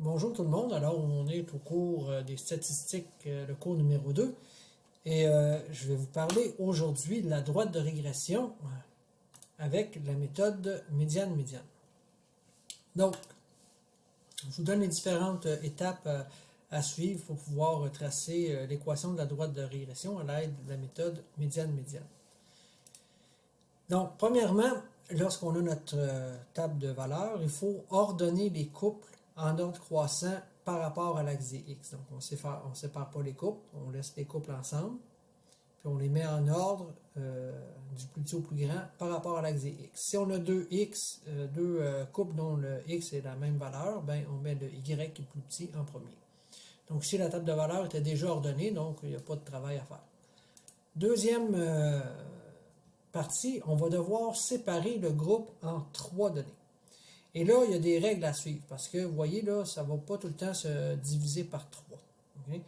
Bonjour tout le monde. Alors, on est au cours des statistiques, le cours numéro 2. Et je vais vous parler aujourd'hui de la droite de régression avec la méthode médiane-médiane. Donc, je vous donne les différentes étapes à suivre pour pouvoir tracer l'équation de la droite de régression à l'aide de la méthode médiane-médiane. Donc, premièrement, lorsqu'on a notre table de valeurs, il faut ordonner les couples en ordre croissant par rapport à l'axe des X. Donc, on ne sépare pas les couples, on laisse les couples ensemble, puis on les met en ordre du plus petit au plus grand par rapport à l'axe des X. Si on a deux X, deux couples dont le X est la même valeur, ben on met le Y qui est plus petit en premier. Donc, ici, la table de valeurs était déjà ordonnée, donc il n'y a pas de travail à faire. Deuxième partie, on va devoir séparer le groupe en 3 données. Et là, il y a des règles à suivre parce que, vous voyez, là, ça ne va pas tout le temps se diviser par 3. Okay?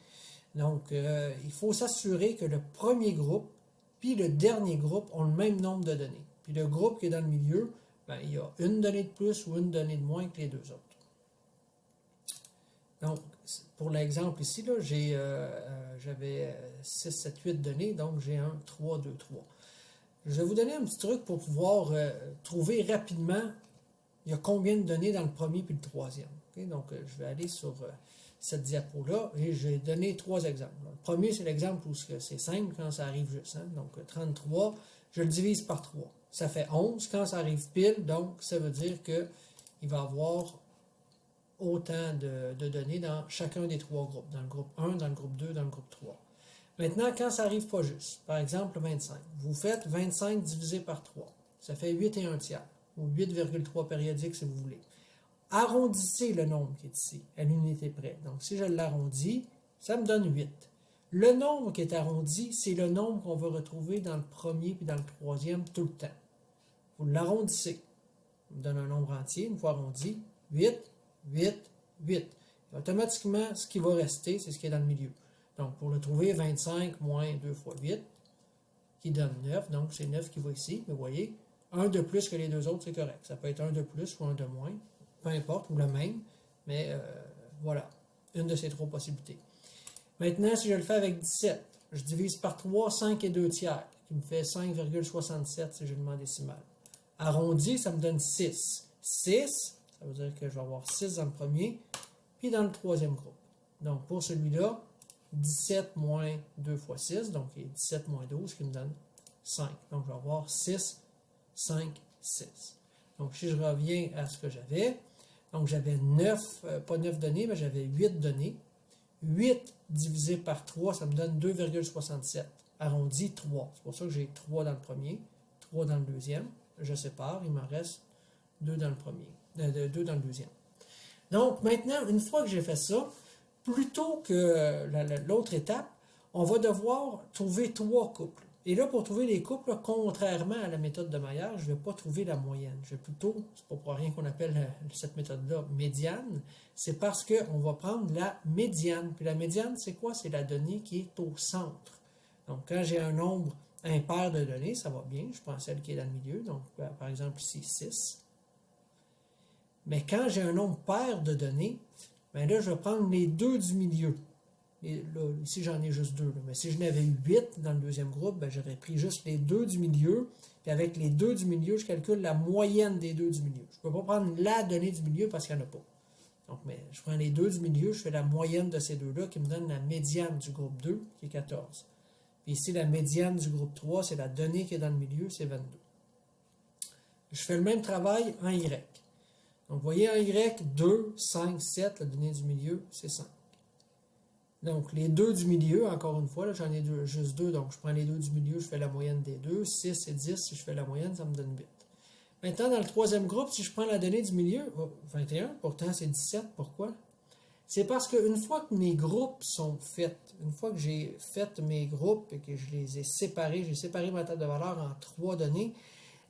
Donc, il faut s'assurer que le premier groupe puis le dernier groupe ont le même nombre de données. Puis le groupe qui est dans le milieu, ben, il y a une donnée de plus ou une donnée de moins que les deux autres. Donc, pour l'exemple ici, là, j'avais 6, 7, 8 données, donc j'ai un 3, 2, 3. Je vais vous donner un petit truc pour pouvoir trouver rapidement il y a combien de données dans le premier puis le troisième. Okay? Donc, je vais aller sur cette diapo-là et je vais donner 3 exemples. Le premier, c'est l'exemple où c'est simple quand ça arrive juste. Hein? Donc, 33, je le divise par 3. Ça fait 11 quand ça arrive pile, donc ça veut dire qu'il va y avoir autant de données dans chacun des 3 groupes. Dans le groupe 1, dans le groupe 2, dans le groupe 3. Maintenant, quand ça arrive pas juste, par exemple 25, vous faites 25 divisé par 3. Ça fait 8 et 1 tiers, ou 8,3 périodiques si vous voulez. Arrondissez le nombre qui est ici, à l'unité près. Donc, si je l'arrondis, ça me donne 8. Le nombre qui est arrondi, c'est le nombre qu'on va retrouver dans le premier puis dans le troisième tout le temps. Vous l'arrondissez. Ça me donne un nombre entier, une fois arrondi, 8, 8, 8. Et automatiquement, ce qui va rester, c'est ce qui est dans le milieu. Donc, pour le trouver, 25 moins 2 fois 8, qui donne 9. Donc, c'est 9 qui va ici. Mais vous voyez, un de plus que les deux autres, c'est correct. Ça peut être un de plus ou un de moins. Peu importe, ou le même. Mais voilà, une de ces 3 possibilités. Maintenant, si je le fais avec 17, je divise par 3, 5 et 2 tiers, qui me fait 5,67 si j'ai le mot décimal. Arrondi, ça me donne 6. 6, ça veut dire que je vais avoir 6 dans le premier, puis dans le troisième groupe. Donc, pour celui-là, 17 moins 2 fois 6, donc 17 moins 12 qui me donne 5. Donc, je vais avoir 6, 5, 6. Donc, si je reviens à ce que j'avais, donc j'avais 9, pas 9 données, mais j'avais 8 données. 8 divisé par 3, ça me donne 2,67. Arrondi 3. C'est pour ça que j'ai 3 dans le premier, 3 dans le deuxième. Je sépare, il m'en reste 2 dans le premier, 2 dans le deuxième. Donc, maintenant, une fois que j'ai fait ça, plutôt que l'autre étape, on va devoir trouver 3 couples. Et là, pour trouver les couples, contrairement à la méthode de Maillard, je ne vais pas trouver la moyenne. Je vais plutôt, c'est pas pour rien qu'on appelle cette méthode-là médiane, c'est parce qu'on va prendre la médiane. Puis la médiane, c'est quoi? C'est la donnée qui est au centre. Donc, quand j'ai un nombre impair de données, ça va bien. Je prends celle qui est dans le milieu. Donc, par exemple, ici, 6. Mais quand j'ai un nombre pair de données, bien là, je vais prendre les 2 du milieu. Et là, ici, j'en ai juste 2. Là. Mais si je n'avais eu 8 dans le deuxième groupe, ben, j'aurais pris juste les 2 du milieu. Puis avec les 2 du milieu, je calcule la moyenne des 2 du milieu. Je ne peux pas prendre la donnée du milieu parce qu'il n'y en a pas. Donc, mais je prends les 2 du milieu, je fais la moyenne de ces deux-là qui me donne la médiane du groupe 2, qui est 14. Puis ici, la médiane du groupe 3, c'est la donnée qui est dans le milieu, c'est 22. Je fais le même travail en Y. Donc, vous voyez en Y, 2, 5, 7, la donnée du milieu, c'est 5. Donc, les 2 du milieu, encore une fois, j'en ai juste 2, donc je prends les 2 du milieu, je fais la moyenne des 2. 6 et 10, si je fais la moyenne, ça me donne 8. Maintenant, dans le troisième groupe, si je prends la donnée du milieu, 21, pourtant c'est 17, pourquoi? C'est parce qu'une fois que mes groupes sont faits, une fois que j'ai fait mes groupes et que je les ai séparés, j'ai séparé ma table de valeurs en 3 données,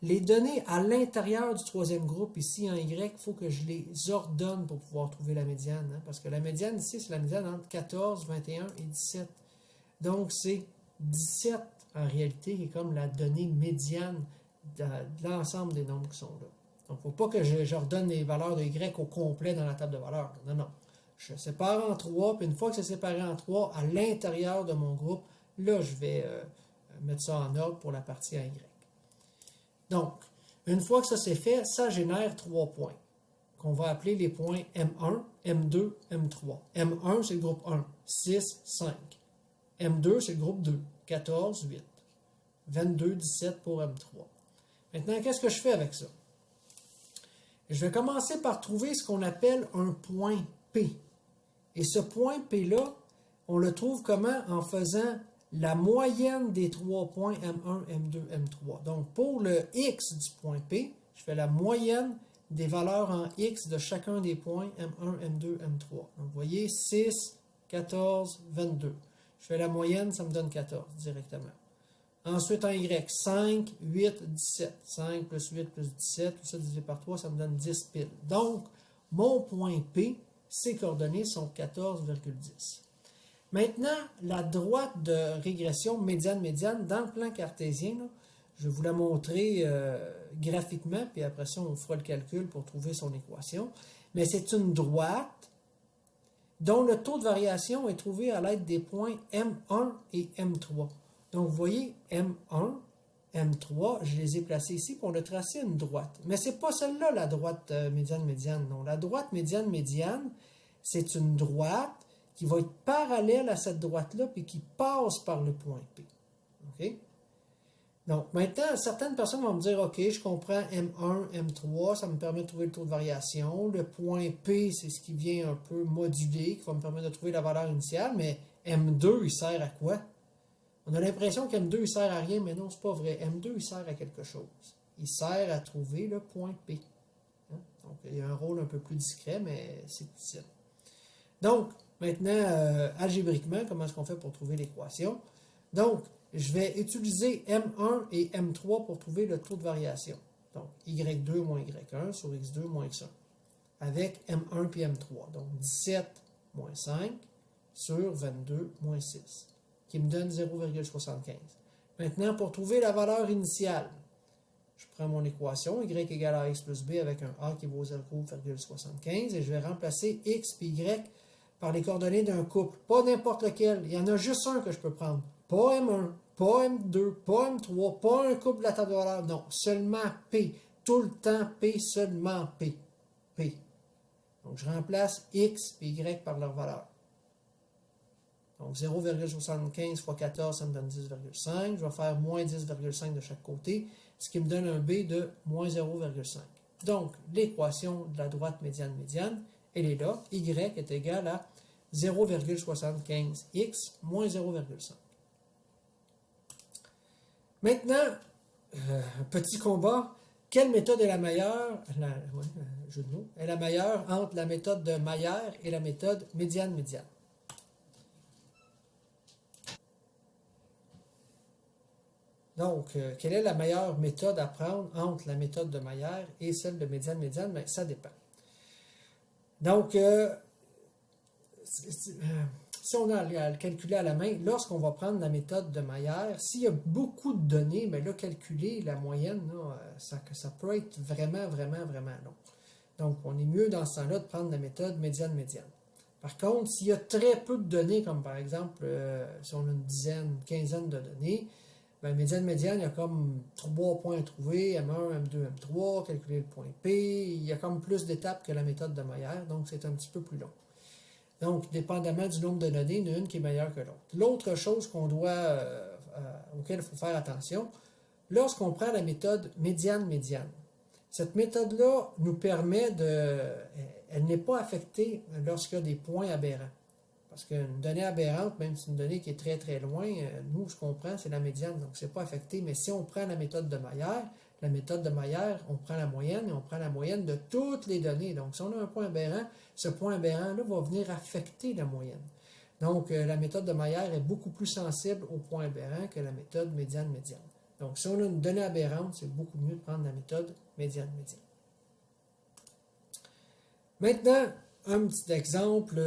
les données à l'intérieur du troisième groupe, ici en Y, il faut que je les ordonne pour pouvoir trouver la médiane. Hein, parce que la médiane ici, c'est la médiane entre 14, 21 et 17. Donc, c'est 17 en réalité qui est comme la donnée médiane de l'ensemble des nombres qui sont là. Donc, il ne faut pas que j'ordonne les valeurs de Y au complet dans la table de valeurs. Non, non. Je sépare en 3, puis une fois que c'est séparé en 3, à l'intérieur de mon groupe, là, je vais mettre ça en ordre pour la partie à Y. Donc, une fois que ça c'est fait, ça génère 3 points, qu'on va appeler les points M1, M2, M3. M1, c'est le groupe 1, 6, 5. M2, c'est le groupe 2, 14, 8. 22, 17 pour M3. Maintenant, qu'est-ce que je fais avec ça? Je vais commencer par trouver ce qu'on appelle un point P. Et ce point P-là, on le trouve comment? En faisant la moyenne des 3 points M1, M2, M3. Donc, pour le X du point P, je fais la moyenne des valeurs en X de chacun des points M1, M2, M3. Donc, vous voyez, 6, 14, 22. Je fais la moyenne, ça me donne 14 directement. Ensuite, en Y, 5, 8, 17. 5 plus 8 plus 17, tout ça divisé par 3, ça me donne 10 piles. Donc, mon point P, ses coordonnées sont 14,10. Maintenant, la droite de régression médiane-médiane, dans le plan cartésien, là, je vais vous la montrer graphiquement, puis après ça, on fera le calcul pour trouver son équation. Mais c'est une droite dont le taux de variation est trouvé à l'aide des points M1 et M3. Donc, vous voyez, M1, M3, je les ai placés ici, puis on a tracé une droite. Mais ce n'est pas celle-là, la droite médiane-médiane, non. La droite médiane-médiane, c'est une droite qui va être parallèle à cette droite-là, puis qui passe par le point P. OK? Donc, maintenant, certaines personnes vont me dire, OK, je comprends M1, M3, ça me permet de trouver le taux de variation. Le point P, c'est ce qui vient un peu moduler, qui va me permettre de trouver la valeur initiale, mais M2, il sert à quoi? On a l'impression qu'M2, il sert à rien, mais non, c'est pas vrai. M2, il sert à quelque chose. Il sert à trouver le point P. Hein? Donc, il y a un rôle un peu plus discret, mais c'est utile. Donc, maintenant, algébriquement, comment est-ce qu'on fait pour trouver l'équation? Donc, je vais utiliser M1 et M3 pour trouver le taux de variation. Donc, Y2 moins Y1 sur X2 moins X1. Avec M1 puis M3. Donc, 17 moins 5 sur 22 moins 6. Qui me donne 0,75. Maintenant, pour trouver la valeur initiale, je prends mon équation, y égale à x plus b avec un a qui vaut 0,75 et je vais remplacer x et y par les coordonnées d'un couple, pas n'importe lequel. Il y en a juste un que je peux prendre. Pas M1, pas M2, pas M3, pas un couple de la table de valeurs. Non, seulement P. Tout le temps P, seulement P. P. Donc, je remplace x et y par leur valeur. Donc, 0,75 fois 14, ça me donne 10,5. Je vais faire moins 10,5 de chaque côté, ce qui me donne un B de moins 0,5. Donc, l'équation de la droite médiane-médiane, elle est là. Y est égal à 0,75x moins 0,5. Maintenant, petit combat. Quelle méthode est la meilleure, jeu de mots, est la meilleure entre la méthode de Mayer et la méthode médiane-médiane? Donc, quelle est la meilleure méthode à prendre entre la méthode de Mayer et celle de médiane-médiane? Bien, ça dépend. Donc, si on a à le calculer à la main, lorsqu'on va prendre la méthode de Mayer, s'il y a beaucoup de données, mais là, calculer la moyenne, là, ça peut être vraiment, vraiment, vraiment long. Donc, on est mieux dans ce temps-là de prendre la méthode médiane-médiane. Par contre, s'il y a très peu de données, comme par exemple, si on a une dizaine, une quinzaine de données, bien, médiane-médiane, il y a comme 3 points à trouver, M1, M2, M3, calculer le point P. Il y a comme plus d'étapes que la méthode de Mayer, donc c'est un petit peu plus long. Donc, dépendamment du nombre de données, il y en a une qui est meilleure que l'autre. L'autre chose auquel il faut faire attention, lorsqu'on prend la méthode médiane-médiane, cette méthode-là nous permet elle n'est pas affectée lorsqu'il y a des points aberrants. Parce qu'une donnée aberrante, même si c'est une donnée qui est très très loin, nous, ce qu'on prend, c'est la médiane, donc c'est pas affecté. Mais si on prend la méthode de Mayer, on prend la moyenne et on prend la moyenne de toutes les données. Donc, si on a un point aberrant, ce point aberrant-là va venir affecter la moyenne. Donc, la méthode de Mayer est beaucoup plus sensible au point aberrant que la méthode médiane-médiane. Donc, si on a une donnée aberrante, c'est beaucoup mieux de prendre la méthode médiane-médiane. Maintenant, un petit exemple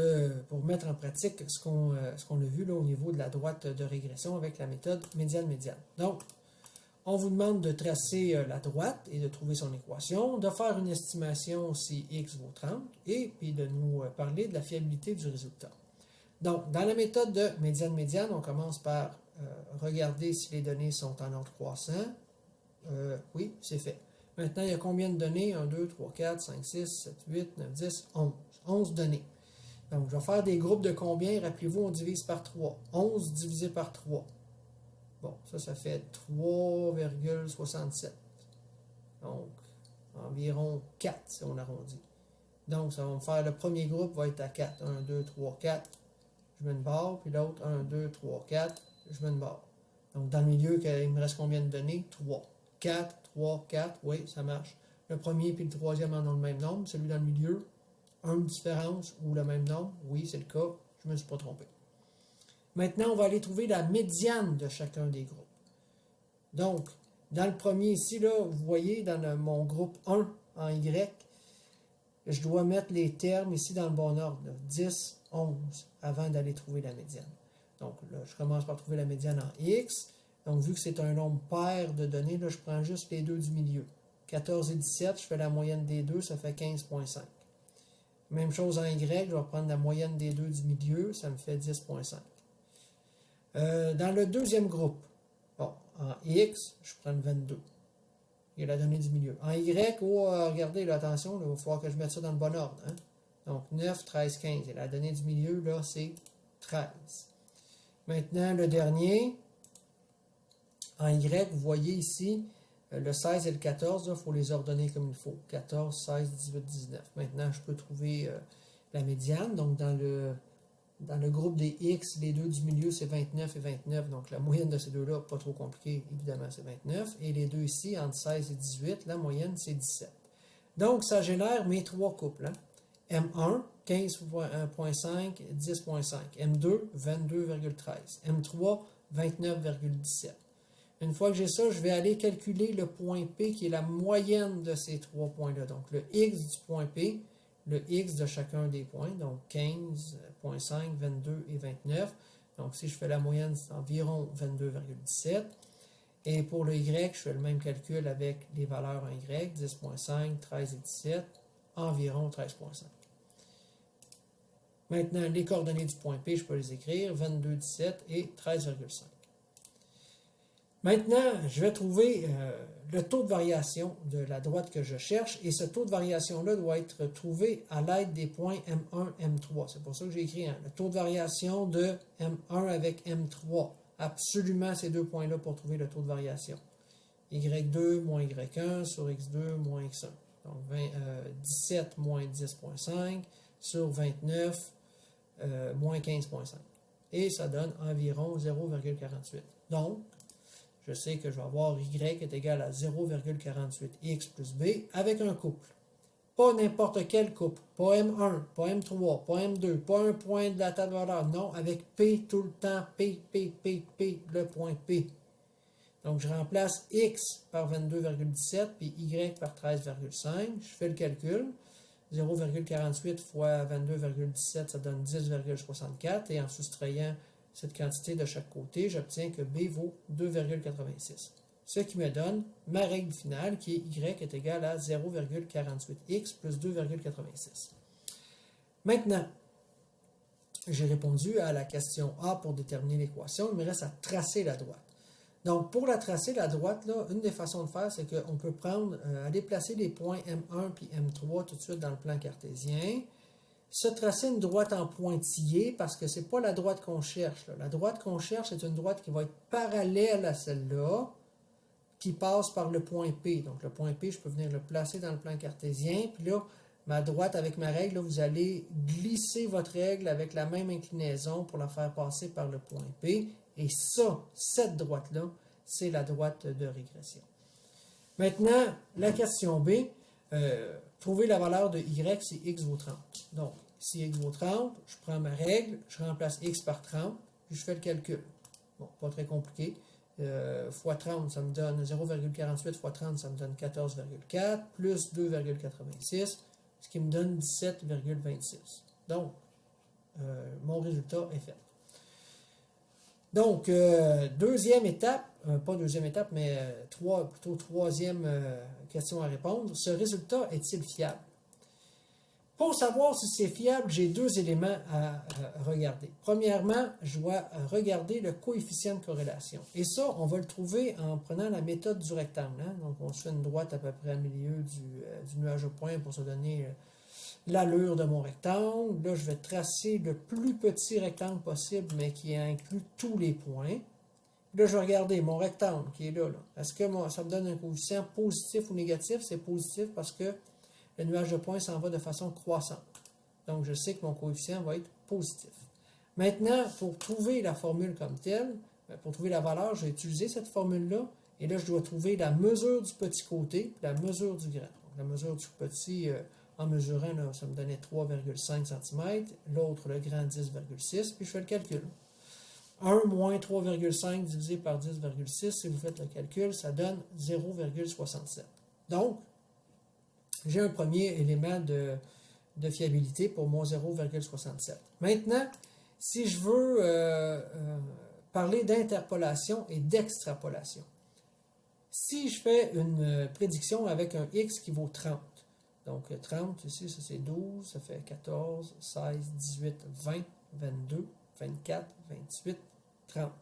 pour mettre en pratique ce qu'on a vu là, au niveau de la droite de régression avec la méthode médiane-médiane. Donc, On vous demande de tracer la droite et de trouver son équation, de faire une estimation si x vaut 30 et puis de nous parler de la fiabilité du résultat. Donc, dans la méthode de médiane-médiane, on commence par regarder si les données sont en ordre croissant. Oui, c'est fait. Maintenant, il y a combien de données? 1, 2, 3, 4, 5, 6, 7, 8, 9, 10, 11. 11 données. Donc, je vais faire des groupes de combien? Rappelez-vous, on divise par 3. 11 divisé par 3. Bon, ça fait 3,67. Donc, environ 4 si on arrondit. Donc, ça va me faire, le premier groupe va être à 4. 1, 2, 3, 4. Je mets une barre. Puis l'autre, 1, 2, 3, 4. Je mets une barre. Donc, dans le milieu, il me reste combien de données? 3. 4, 3, 4. Oui, ça marche. Le premier puis le troisième en ont le même nombre. Celui dans le milieu, une différence ou le même nombre. Oui, c'est le cas. Je ne me suis pas trompé. Maintenant, on va aller trouver la médiane de chacun des groupes. Donc, dans le premier ici, là, vous voyez, dans mon groupe 1 en Y, je dois mettre les termes ici dans le bon ordre, là, 10, 11, avant d'aller trouver la médiane. Donc, là, je commence par trouver la médiane en X. Donc, vu que c'est un nombre pair de données, là, je prends juste les deux du milieu. 14 et 17, je fais la moyenne des deux, ça fait 15,5. Même chose en Y, je vais prendre la moyenne des deux du milieu, ça me fait 10,5. Dans le deuxième groupe, bon, en X, je prends le 22. Il y a la donnée du milieu. En Y, regardez, là, attention, il va falloir que je mette ça dans le bon ordre. Hein? Donc, 9, 13, 15. Et la donnée du milieu, là, c'est 13. Maintenant, le dernier, en Y, vous voyez ici, le 16 et le 14, il faut les ordonner comme il faut. 14, 16, 18, 19. Maintenant, je peux trouver la médiane. Donc, dans le groupe des X, les deux du milieu, c'est 29 et 29. Donc, la moyenne de ces deux-là, pas trop compliqué, évidemment, c'est 29. Et les deux ici, entre 16 et 18, la moyenne, c'est 17. Donc, ça génère mes trois couples. Hein? M1, 15,5, 10,5. M2, 22,13. M3, 29,17. Une fois que j'ai ça, je vais aller calculer le point P qui est la moyenne de ces trois points-là. Donc, le X du point P, le X de chacun des points, donc 15,5, 22 et 29. Donc, si je fais la moyenne, c'est environ 22,17. Et pour le Y, je fais le même calcul avec les valeurs en Y, 10,5, 13 et 17, environ 13,5. Maintenant, les coordonnées du point P, je peux les écrire, 22, 17 et 13,5. Maintenant, je vais trouver le taux de variation de la droite que je cherche et ce taux de variation-là doit être trouvé à l'aide des points M1, M3. C'est pour ça que j'ai écrit le taux de variation de M1 avec M3. Absolument ces deux points-là pour trouver le taux de variation. Y2 moins Y1 sur X2 moins X1. Donc 17 moins 10,5 sur 29 moins 15,5. Et ça donne environ 0,48. Donc, je sais que je vais avoir Y est égal à 0,48x plus B avec un couple. Pas n'importe quel couple. Pas M1, pas M3, pas M2, pas un point de la table de valeur. Non, avec P tout le temps. P, le point P. Donc, je remplace X par 22,17 puis Y par 13,5. Je fais le calcul. 0,48 fois 22,17, ça donne 10,64. Et en soustrayant cette quantité de chaque côté, j'obtiens que B vaut 2,86. Ce qui me donne ma règle finale qui est Y est égal à 0,48x plus 2,86. Maintenant, j'ai répondu à la question A pour déterminer l'équation. Il me reste à tracer la droite. Donc, pour la tracer, la droite, là, une des façons de faire, c'est qu'on peut aller placer les points M1 puis M3 tout de suite dans le plan cartésien. Se tracer une droite en pointillé parce que ce n'est pas la droite qu'on cherche. Là. La droite qu'on cherche, c'est une droite qui va être parallèle à celle-là, qui passe par le point P. Donc, le point P, je peux venir le placer dans le plan cartésien. Puis là, ma droite avec ma règle, là, vous allez glisser votre règle avec la même inclinaison pour la faire passer par le point P. Et ça, cette droite-là, c'est la droite de régression. Maintenant, la question B. Trouver la valeur de Y si X vaut 30. Donc, si X vaut 30, je prends ma règle, je remplace X par 30, puis je fais le calcul. Bon, pas très compliqué. Fois 30, ça me donne 0,48 fois 30, ça me donne 14,4, plus 2,86, ce qui me donne 17,26. Donc, mon résultat est fait. Donc, deuxième étape, pas deuxième étape, mais plutôt troisième question à répondre. Ce résultat est-il fiable? Pour savoir si c'est fiable, j'ai deux éléments à regarder. Premièrement, je dois regarder le coefficient de corrélation. Et ça, on va le trouver en prenant la méthode du rectangle. Hein? Donc, on se fait une droite à peu près au milieu du nuage au point pour se donner l'allure de mon rectangle. Là, je vais tracer le plus petit rectangle possible, mais qui inclut tous les points. Là, je vais regarder mon rectangle qui est là. Est-ce que ça me donne un coefficient positif ou négatif? C'est positif parce que le nuage de points s'en va de façon croissante. Donc, je sais que mon coefficient va être positif. Maintenant, pour trouver la formule comme telle, pour trouver la valeur, j'ai utilisé cette formule-là. Et là, je dois trouver la mesure du petit côté, la mesure du grand. Donc, la mesure du petit, en mesurant, là, ça me donnait 3,5 cm. L'autre, le grand, 10,6. Puis, je fais le calcul. 1 moins 3,5 divisé par 10,6, si vous faites le calcul, ça donne 0,67. Donc, j'ai un premier élément de fiabilité pour mon 0,67. Maintenant, si je veux parler d'interpolation et d'extrapolation, si je fais une prédiction avec un x qui vaut 30, donc 30 ici, ça c'est 12, ça fait 14, 16, 18, 20, 22, 24, 28, 30.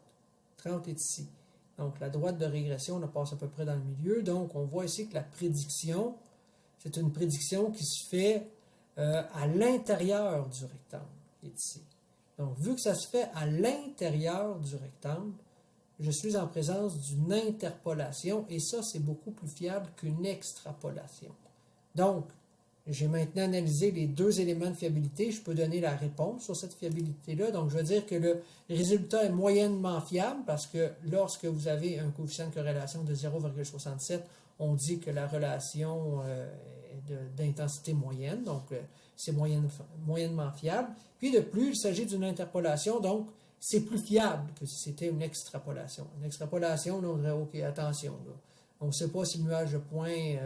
30 est ici. Donc la droite de régression on passe à peu près dans le milieu. Donc on voit ici que la prédiction, c'est une prédiction qui se fait à l'intérieur du rectangle, qui est ici. Donc, vu que ça se fait à l'intérieur du rectangle, je suis en présence d'une interpolation, et ça, c'est beaucoup plus fiable qu'une extrapolation. Donc, j'ai maintenant analysé les deux éléments de fiabilité. Je peux donner la réponse sur cette fiabilité-là. Donc, je veux dire que le résultat est moyennement fiable parce que lorsque vous avez un coefficient de corrélation de 0,67, on dit que la relation est d'intensité moyenne. Donc, c'est moyennement fiable. Puis de plus, il s'agit d'une interpolation, donc c'est plus fiable que si c'était une extrapolation. Une extrapolation, là, on dirait, OK, attention, là. On ne sait pas si le nuage de points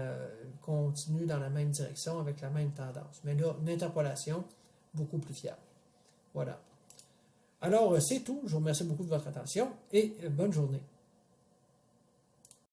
continue dans la même direction avec la même tendance. Mais là, une interpolation, beaucoup plus fiable. Voilà. Alors, c'est tout. Je vous remercie beaucoup de votre attention et bonne journée.